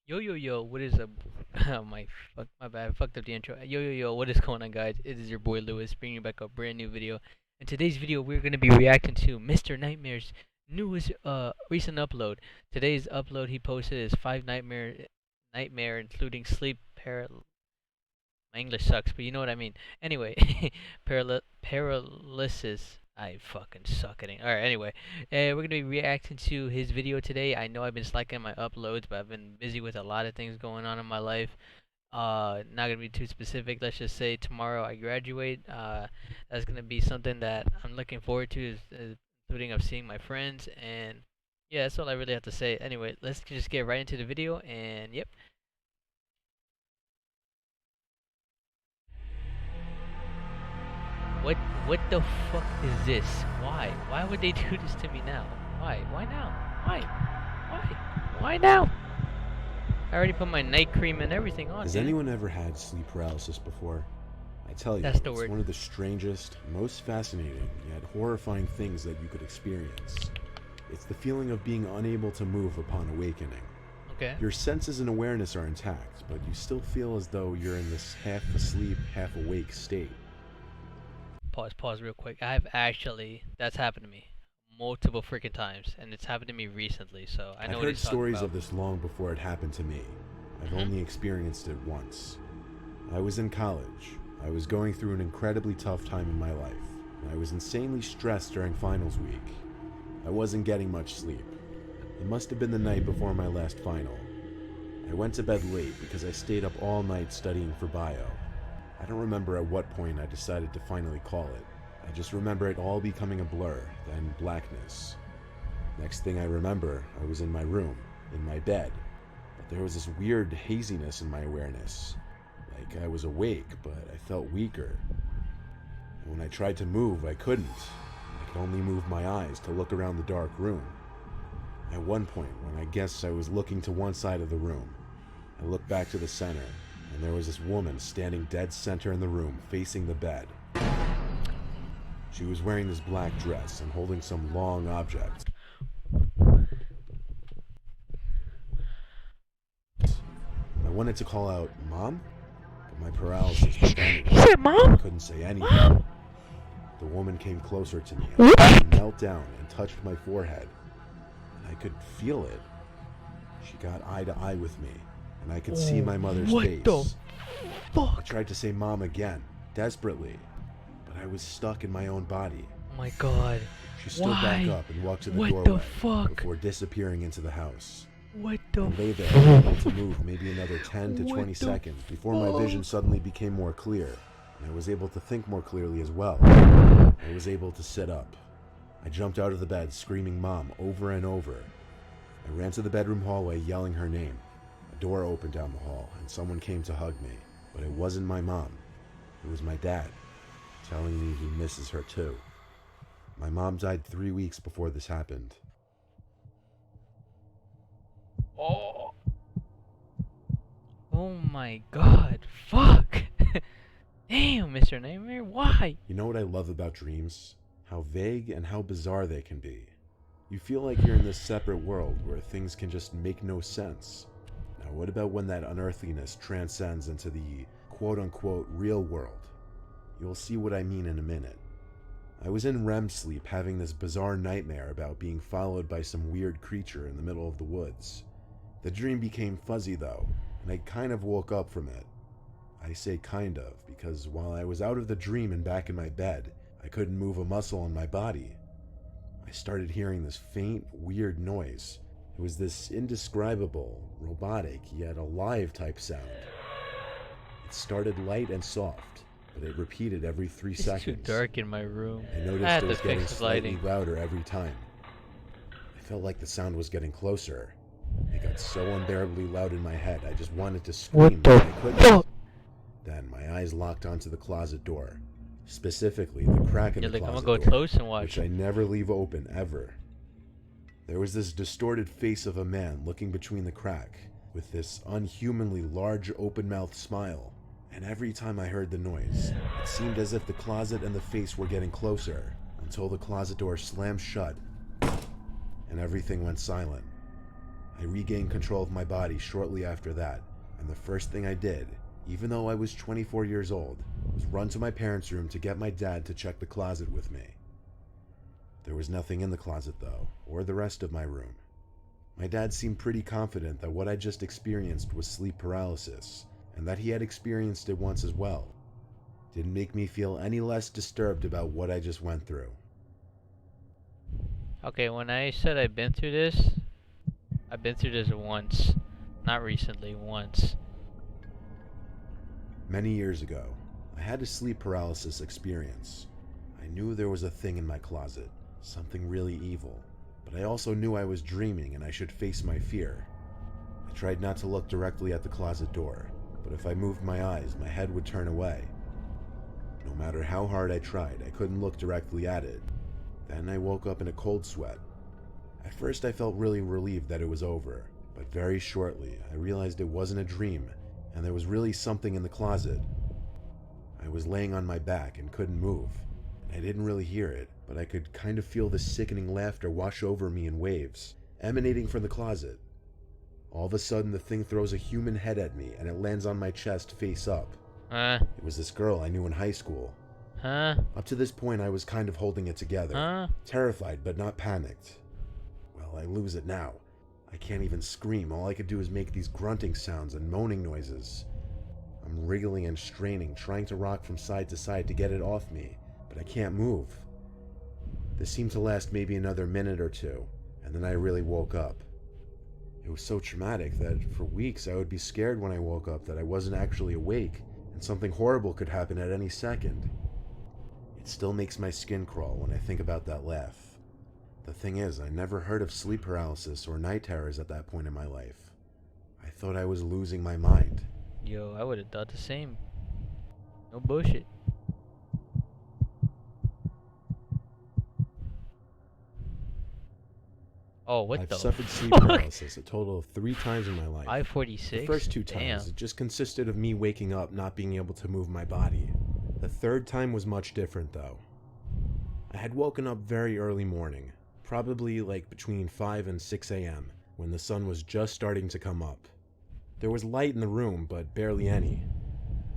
Yo yo yo, what is up? Oh my bad, I fucked up the intro. Yo yo yo, what is going on, guys? It is your boy Lewis bringing you back a brand new video. In today's video, we're gonna be reacting to Mr. Nightmare's newest recent upload. Today's upload he posted is five nightmare including sleep paral. My English sucks, but you know what I mean. Anyway, paralysis. I fucking suck at it. Alright, anyway. We're going to be reacting to his video today. I know I've been slacking my uploads, but I've been busy with a lot of things going on in my life. Not going to be too specific. Let's just say tomorrow I graduate. That's going to be something that I'm looking forward to, including of seeing my friends. And yeah, that's all I really have to say. Anyway, let's just get right into the video. And yep. What what the fuck is this? Why? Why would they do this to me now? Why? Why now? Why? Why now? I already put my night cream and everything on. Has dude. anyone ever had sleep paralysis before? I tell you, That's the it's word. one of the strangest, most fascinating, yet horrifying things that you could experience. It's the feeling of being unable to move upon awakening. Okay. Your senses and awareness are intact, but you still feel as though you're in this half-asleep, half-awake state. Pause real quick. That's happened to me multiple freaking times, and it's happened to me recently, so I know I've what heard he's talking stories about. of this long before it happened to me. I've only experienced it once. I was in college. I was going through an incredibly tough time in my life. I was insanely stressed during finals week. I wasn't getting much sleep. It must have been the night before my last final. I went to bed late because I stayed up all night studying for bio. I don't remember at what point I decided to finally call it. I just remember it all becoming a blur, then blackness. Next thing I remember, I was in my room, in my bed, but there was this weird haziness in my awareness. Like I was awake, but I felt weaker. And when I tried to move, I couldn't. I could only move my eyes to look around the dark room. At one point, when I guessed I was looking to one side of the room, I looked back to the center, and there was this woman standing dead center in the room, facing the bed. She was wearing this black dress and holding some long object. I wanted to call out, "Mom?" But my paralysis prevented He it. said, "Mom? I couldn't say anything. Mom?" The woman came closer to me and she knelt down and touched my forehead. And I could feel it. She got eye to eye with me, and I could see my mother's What face. the I fuck? tried to say "Mom" again, desperately, but I was stuck in my own body. Oh my god. She stood Why? back up and walked to the What the doorway fuck? before disappearing into the house. What the I lay there, fuck? able to move maybe another 10 to What 20 the seconds before my vision suddenly became more clear, and I was able to think more clearly as well. I was able to sit up. I jumped out of the bed, screaming "Mom" over and over. I ran to the bedroom hallway, yelling her name. A door opened down the hall, and someone came to hug me. But it wasn't my mom. It was my dad, telling me he misses her too. My mom died 3 weeks before this happened. Oh. Oh my god. Fuck. Damn, Mr. Nightmare. Why? You know what I love about dreams? How vague and how bizarre they can be. You feel like you're in this separate world where things can just make no sense. Now, what about when that unearthliness transcends into the quote-unquote real world? You'll see what I mean in a minute. I was in REM sleep having this bizarre nightmare about being followed by some weird creature in the middle of the woods. The dream became fuzzy though, and I kind of woke up from it. I say kind of because while I was out of the dream and back in my bed, I couldn't move a muscle in my body. I started hearing this faint, weird noise. It was this indescribable, robotic, yet alive type sound. It started light and soft, but it repeated every 3 It's seconds. too dark in my room. I I noticed had it to was getting fix the slightly lighting. louder every time. I felt like the sound was getting closer. It got so unbearably loud in my head, I just wanted to scream, What but the I couldn't. fuck? Then my eyes locked onto the closet door, specifically the crack in You're the like, I'm closet gonna go door, close and watch. which I never leave open ever. There was this distorted face of a man looking between the crack, with this unhumanly large open-mouthed smile, and every time I heard the noise, it seemed as if the closet and the face were getting closer, until the closet door slammed shut, and everything went silent. I regained control of my body shortly after that, and the first thing I did, even though I was 24 years old, was run to my parents' room to get my dad to check the closet with me. There was nothing in the closet though, or the rest of my room. My dad seemed pretty confident that what I just experienced was sleep paralysis, and that he had experienced it once as well. Didn't make me feel any less disturbed about what I just went through. Okay, when I said I've been through this once. Not recently, once. Many years ago, I had a sleep paralysis experience. I knew there was a thing in my closet, something really evil, but I also knew I was dreaming and I should face my fear. I tried not to look directly at the closet door, but if I moved my eyes, my head would turn away. No matter how hard I tried, I couldn't look directly at it. Then I woke up in a cold sweat. At first I felt really relieved that it was over, but very shortly I realized it wasn't a dream, and there was really something in the closet. I was laying on my back and couldn't move. I didn't really hear it, but I could kind of feel the sickening laughter wash over me in waves, emanating from the closet. All of a sudden, the thing throws a human head at me, and it lands on my chest face up. It was this girl I knew in high school. Up to this point, I was kind of holding it together, terrified but not panicked. Well, I lose it now. I can't even scream. All I could do is make these grunting sounds and moaning noises. I'm wriggling and straining, trying to rock from side to side to get it off me, but I can't move. This seemed to last maybe another minute or two, and then I really woke up. It was so traumatic that for weeks I would be scared when I woke up that I wasn't actually awake, and something horrible could happen at any second. It still makes my skin crawl when I think about that laugh. The thing is, I never heard of sleep paralysis or night terrors at that point in my life. I thought I was losing my mind. Yo, I would have thought the same. No bullshit. Oh, what I've the suffered sleep fuck? paralysis a total of 3 times in my life. 546? The first 2 times, Damn. it just consisted of me waking up not being able to move my body. The third time was much different though. I had woken up very early morning, probably like between 5 and 6 a.m., when the sun was just starting to come up. There was light in the room, but barely any.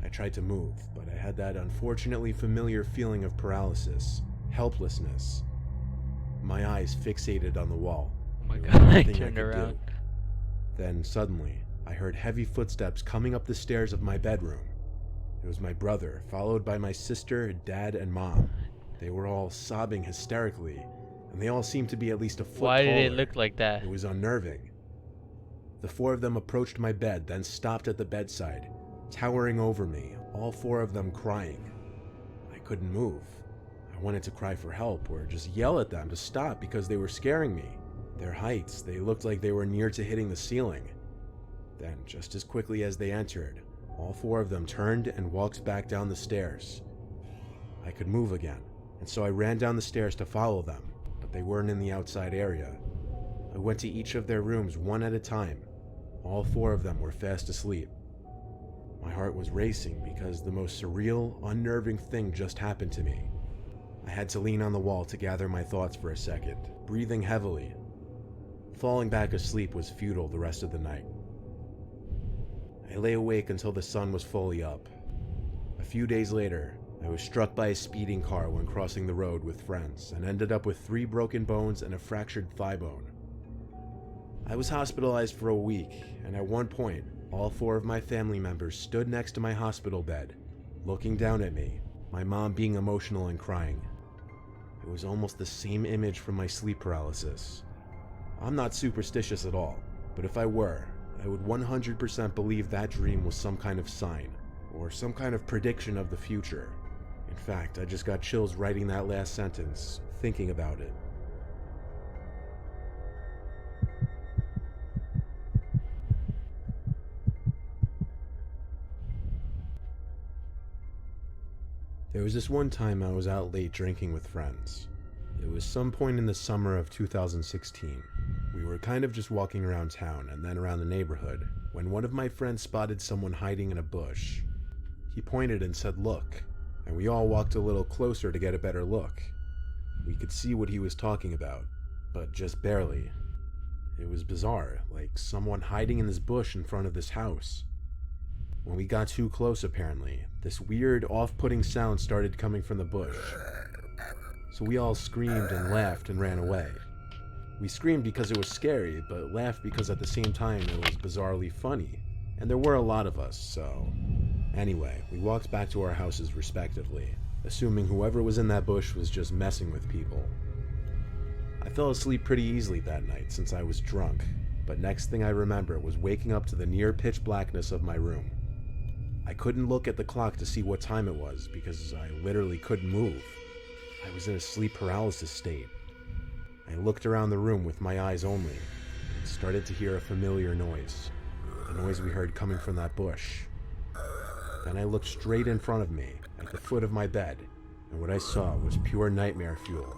I tried to move, but I had that unfortunately familiar feeling of paralysis, helplessness. My eyes fixated on the wall. Oh my There god, was I nothing turned could around. do. Then suddenly, I heard heavy footsteps coming up the stairs of my bedroom. It was my brother, followed by my sister, dad, and mom. They were all sobbing hysterically, and they all seemed to be at least a foot Why taller. did it look like that? It was unnerving. The 4 of them approached my bed, then stopped at the bedside, towering over me, all 4 of them crying. I couldn't move. I wanted to cry for help or just yell at them to stop because they were scaring me. Their heights, they looked like they were near to hitting the ceiling. Then, just as quickly as they entered, all 4 of them turned and walked back down the stairs. I could move again, and so I ran down the stairs to follow them, but they weren't in the outside area. I went to each of their rooms one at a time. All 4 of them were fast asleep. My heart was racing because the most surreal, unnerving thing just happened to me. I had to lean on the wall to gather my thoughts for a second, breathing heavily. Falling back asleep was futile the rest of the night. I lay awake until the sun was fully up. A few days later, I was struck by a speeding car when crossing the road with friends and ended up with 3 broken bones and a fractured thigh bone. I was hospitalized for a week, and at one point, all 4 of my family members stood next to my hospital bed, looking down at me, my mom being emotional and crying. It was almost the same image from my sleep paralysis. I'm not superstitious at all, but if I were, I would 100% believe that dream was some kind of sign, or some kind of prediction of the future. In fact, I just got chills writing that last sentence, thinking about it. There was this one time I was out late drinking with friends. It was some point in the summer of 2016. We were kind of just walking around town and then around the neighborhood when one of my friends spotted someone hiding in a bush. He pointed and said, "Look," and we all walked a little closer to get a better look. We could see what he was talking about, but just barely. It was bizarre, like someone hiding in this bush in front of this house. When we got too close, apparently, this weird, off-putting sound started coming from the bush. So we all screamed and laughed and ran away. We screamed because it was scary, but laughed because at the same time it was bizarrely funny. And there were a lot of us, so... Anyway, we walked back to our houses respectively, assuming whoever was in that bush was just messing with people. I fell asleep pretty easily that night since I was drunk, but next thing I remember was waking up to the near pitch blackness of my room. I couldn't look at the clock to see what time it was because I literally couldn't move. I was in a sleep paralysis state. I looked around the room with my eyes only and started to hear a familiar noise, the noise we heard coming from that bush. Then I looked straight in front of me, at the foot of my bed, and what I saw was pure nightmare fuel.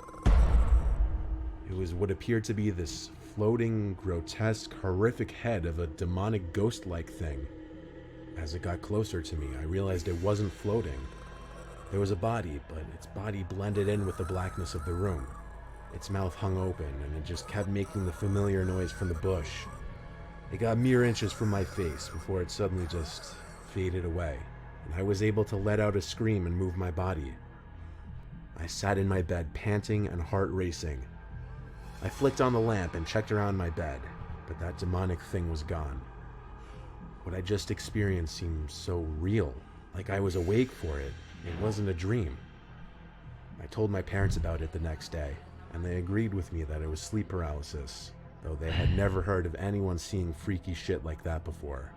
It was what appeared to be this floating, grotesque, horrific head of a demonic ghost-like thing. As it got closer to me, I realized it wasn't floating. There was a body, but its body blended in with the blackness of the room. Its mouth hung open, and it just kept making the familiar noise from the bush. It got mere inches from my face before it suddenly just faded away, and I was able to let out a scream and move my body. I sat in my bed, panting and heart racing. I flicked on the lamp and checked around my bed, but that demonic thing was gone. What I just experienced seemed so real, like I was awake for it. It wasn't a dream. I told my parents about it the next day, and they agreed with me that it was sleep paralysis, though they had never heard of anyone seeing freaky shit like that before.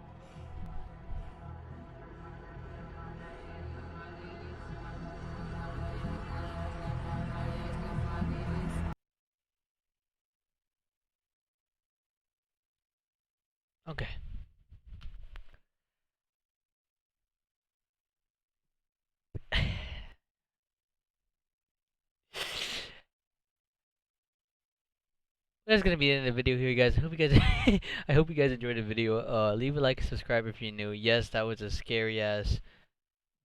Okay. That's gonna be the end of the video here, guys. I hope you guys, I hope you guys enjoyed the video. Leave a like, subscribe if you're new. Yes, that was a scary ass.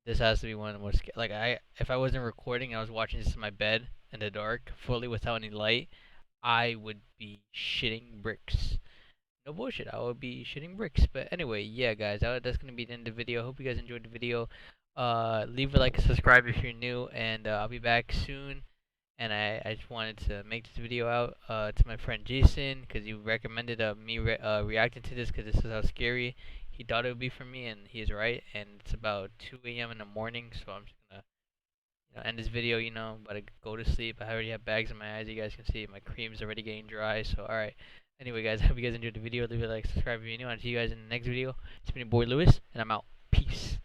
This has to be one of the most like if I wasn't recording and I was watching this in my bed in the dark, fully without any light, I would be shitting bricks. No bullshit, I would be shitting bricks. But anyway, yeah, guys, that's gonna be the end of the video. Hope you guys enjoyed the video. Leave a like, subscribe if you're new, and I'll be back soon. And I just wanted to make this video out to my friend Jason because he recommended me reacting to this because this is how scary he thought it would be for me, and he's right. And it's about 2 a.m. in the morning, so I'm just gonna end this video. About to go to sleep. I already have bags in my eyes. You guys can see my cream's already getting dry. So all right. Anyway, guys, I hope you guys enjoyed the video. Leave a like, subscribe if you're new. I'll see you guys in the next video. It's been your boy Lewis, and I'm out. Peace.